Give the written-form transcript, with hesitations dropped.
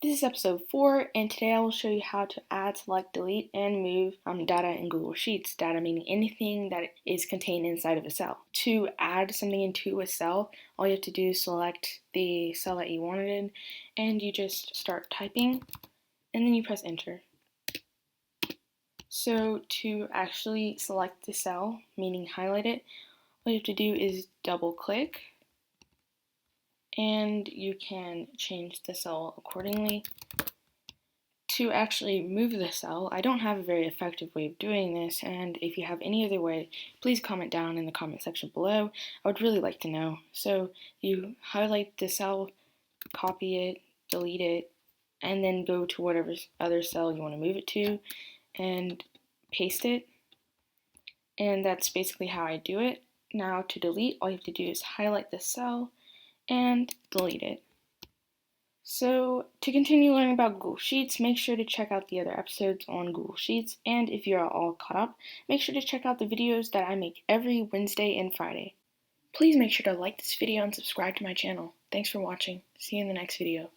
This is episode 4, and today I will show you how to add, select, delete, and move data in Google Sheets. Data meaning anything that is contained inside of a cell. To add something into a cell, all you have to do is select the cell that you wanted in, and you just start typing, and then you press enter. So to actually select the cell, meaning highlight it, all you have to do is double click, and you can change the cell accordingly. To actually move the cell, I don't have a very effective way of doing this, and if you have any other way, please comment down in the comment section below. I would really like to know. So you highlight the cell, copy it, delete it, and then go to whatever other cell you want to move it to and paste it. And that's basically how I do it. Now to delete, all you have to do is highlight the cell and delete it. So to continue learning about Google Sheets, make sure to check out the other episodes on Google Sheets, and if you are all caught up, make sure to check out the videos that I make every Wednesday and Friday. Please make sure to like this video and subscribe to my channel. Thanks for watching. See you in the next video.